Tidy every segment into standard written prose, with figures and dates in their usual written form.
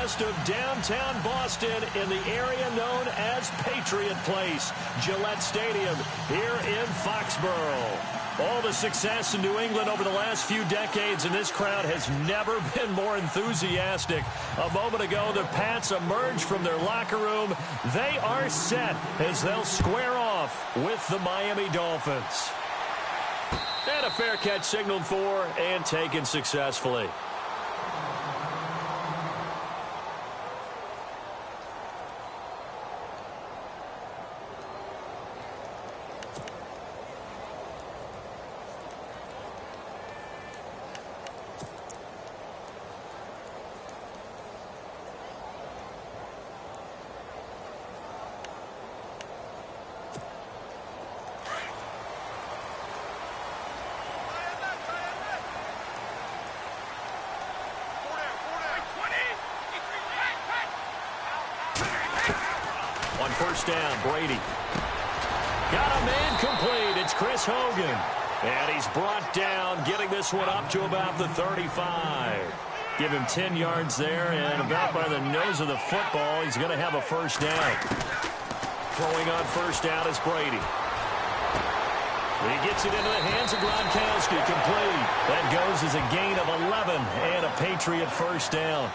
west of downtown Boston in the area known as Patriot Place, Gillette Stadium here in Foxborough. All the success in New England over the last few decades, and this crowd has never been more enthusiastic. A moment ago, the Pats emerged from their locker room. They are set as they'll square off with the Miami Dolphins. And a fair catch signaled for and taken successfully. On first down, Brady. Got a man complete. It's Chris Hogan. And he's brought down, getting this one up to about the 35. Give him 10 yards there, and about by the nose of the football, he's going to have a first down. Throwing on first down is Brady. He gets it into the hands of Gronkowski, complete. That goes as a gain of 11 and a Patriot first down.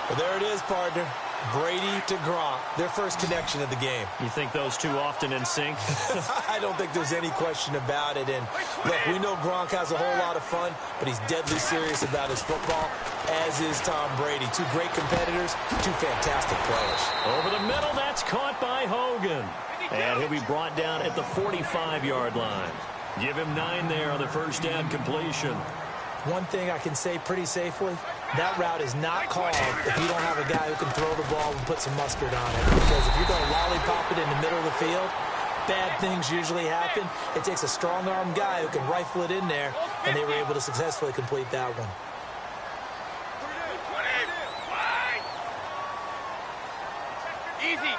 Well, there it is, partner. Brady to Gronk, their first connection of the game. You think those two often in sync? I don't think there's any question about it. And look, we know Gronk has a whole lot of fun, but he's deadly serious about his football, as is Tom Brady. Two great competitors, two fantastic players. Over the middle, that's caught by Hogan. And he'll be brought down at the 45-yard line. Give him 9 there on the first down completion. One thing I can say pretty safely, that route is not called if you don't have a guy who can throw the ball and put some mustard on it. Because if you're going to lollipop it in the middle of the field, bad things usually happen. It takes a strong-arm guy who can rifle it in there, and they were able to successfully complete that one. Easy.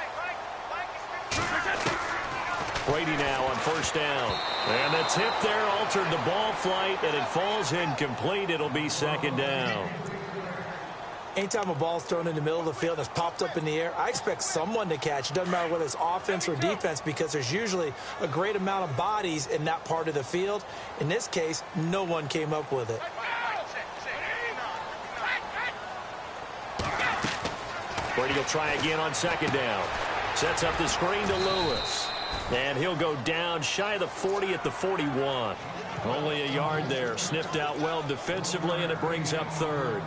Brady now on first down. And the tip there altered the ball flight, and it falls incomplete. It'll be second down. Anytime a ball's thrown in the middle of the field and it's popped up in the air, I expect someone to catch. It doesn't matter whether it's offense or defense, because there's usually a great amount of bodies in that part of the field. In this case, no one came up with it. Brady will try again on second down. Sets up the screen to Lewis. And he'll go down shy of the 40 at the 41. Only a yard there. Sniffed out well defensively, and it brings up third.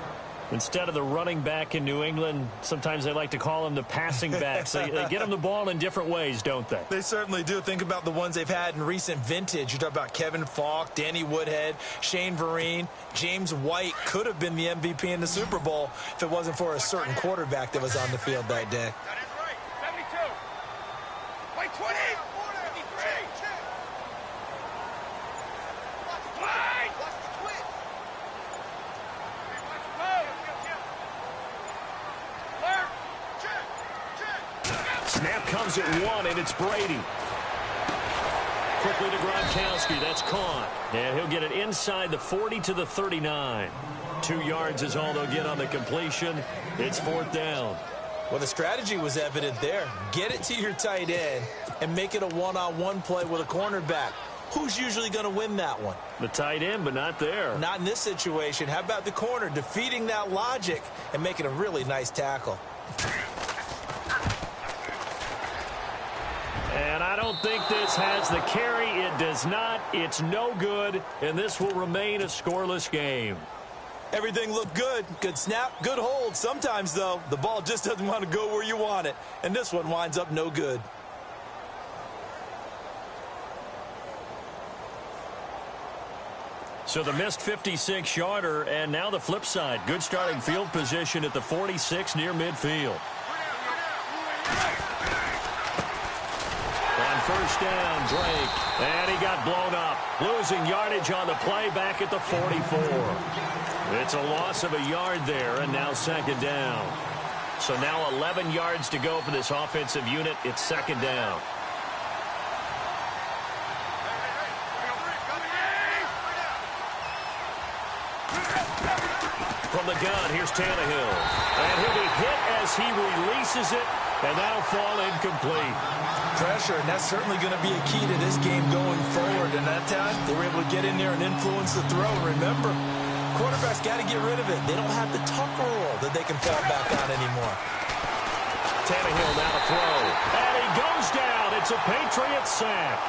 Instead of the running back in New England, sometimes they like to call them the passing backs. They get them the ball in different ways, don't they? They certainly do. Think about the ones they've had in recent vintage. You talk about Kevin Falk, Danny Woodhead, Shane Vereen. James White could have been the MVP in the Super Bowl if it wasn't for a certain quarterback that was on the field that day. That is right. 72. White 20. 53. White. Snap comes at 1, and it's Brady. Quickly to Gronkowski. That's caught. And he'll get it inside the 40 to the 39. 2 yards is all they'll get on the completion. It's fourth down. Well, the strategy was evident there. Get it to your tight end and make it a one-on-one play with a cornerback. Who's usually going to win that one? The tight end, but not there. Not in this situation. How about the corner defeating that logic and making a really nice tackle? And I don't think this has the carry. It does not. It's no good, and this will remain a scoreless game. Everything looked good. Good snap, good hold. Sometimes, though, the ball just doesn't want to go where you want it, and this one winds up no good. So the missed 56-yarder, and now the flip side. Good starting field position at the 46 near midfield. On first down, Drake, and he got blown up. Losing yardage on the play back at the 44. It's a loss of a yard there, and now second down. So now 11 yards to go for this offensive unit. It's second down. From the gun, here's Tannehill. And he'll be misses it, and that'll fall incomplete. Pressure, and that's certainly going to be a key to this game going forward. And that time, they were able to get in there and influence the throw. Remember, quarterbacks got to get rid of it. They don't have the Tucker rule that they can fall back on anymore. Tannehill now to throw, and he goes down. It's a Patriots sack.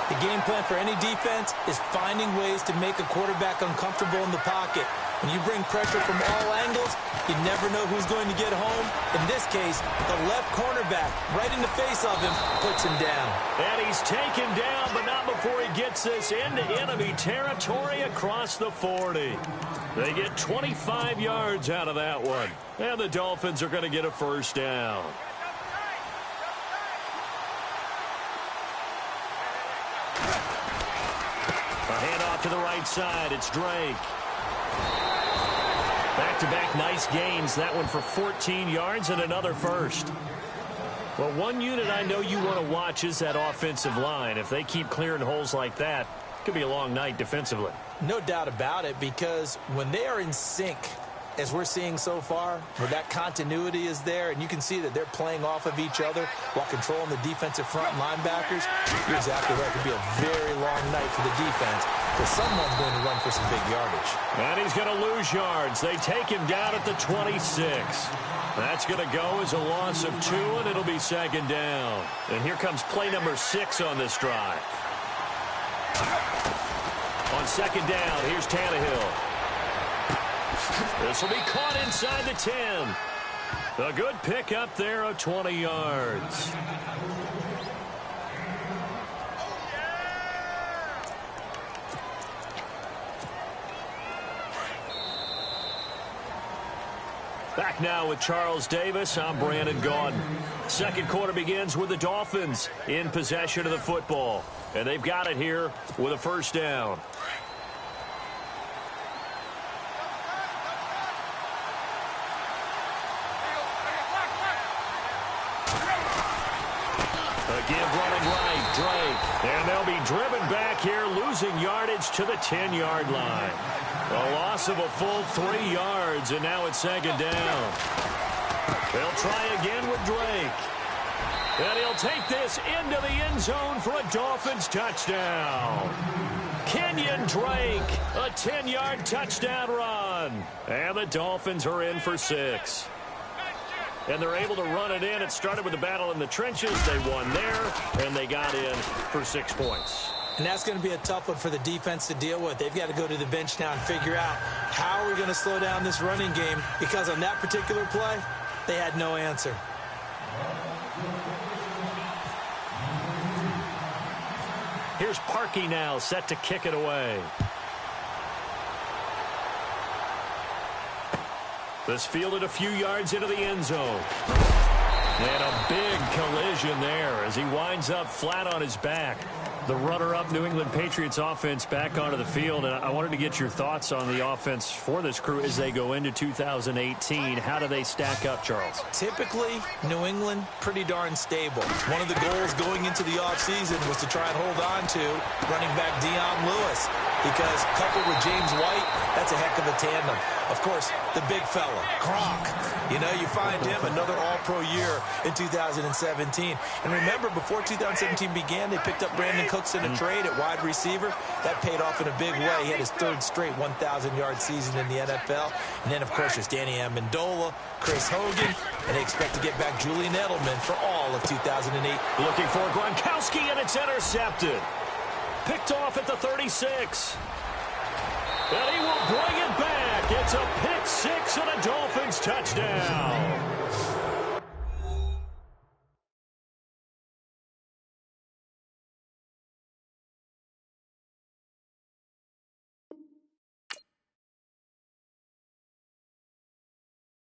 The game plan for any defense is finding ways to make a quarterback uncomfortable in the pocket. When you bring pressure from all angles, you never know who's going to get home. In this case, the left cornerback, right in the face of him, puts him down. And he's taken down, but not before he gets this into enemy territory across the 40. They get 25 yards out of that one. And the Dolphins are going to get a first down. A handoff to the right side. It's Drake. Back-to-back nice gains. That one for 14 yards and another first. Well, one unit I know you want to watch is that offensive line. If they keep clearing holes like that, it could be a long night defensively. No doubt about it, because when they are in sync, as we're seeing so far, where that continuity is there, and you can see that they're playing off of each other while controlling the defensive front linebackers, you're exactly right. It could be a very long night for the defense, because someone's going to run for some big yardage. And he's going to lose yards. They take him down at the 26. That's going to go as a loss of 2, and it'll be second down. And here comes play number 6 on this drive. On second down, here's Tannehill. This will be caught inside the 10. A good pickup there of 20 yards. Back now with Charles Davis. I'm Brandon Gaudin. Second quarter begins with the Dolphins in possession of the football. And they've got it here with a first down. Give running right, Drake. And they'll be driven back here, losing yardage to the 10-yard line. A loss of a full 3 yards, and now it's second down. They'll try again with Drake. And he'll take this into the end zone for a Dolphins touchdown. Kenyon Drake, a 10-yard touchdown run. And the Dolphins are in for 6. And they're able to run it in. It started with the battle in the trenches. They won there, and they got in for 6 points. And that's going to be a tough one for the defense to deal with. They've got to go to the bench now and figure out how are we going to slow down this running game, because on that particular play, they had no answer. Here's Parkey now, set to kick it away. This fielded a few yards into the end zone. And a big collision there as he winds up flat on his back. The runner-up New England Patriots offense back onto the field. And I wanted to get your thoughts on the offense for this crew as they go into 2018. How do they stack up, Charles? Typically, New England, pretty darn stable. One of the goals going into the offseason was to try and hold on to running back Dion Lewis, because coupled with James White, that's a heck of a tandem. Of course, the big fella, Gronk. You know, you find him another all-pro year in 2017. And remember, before 2017 began, they picked up Brandon Cooks in a trade at wide receiver. That paid off in a big way. He had his 3rd straight 1,000-yard season in the NFL. And then, of course, there's Danny Amendola, Chris Hogan, and they expect to get back Julian Edelman for all of 2008. Looking for Gronkowski, and it's intercepted. Picked off at the 36. And he will bring it back. It's a pick 6 and a Dolphins touchdown.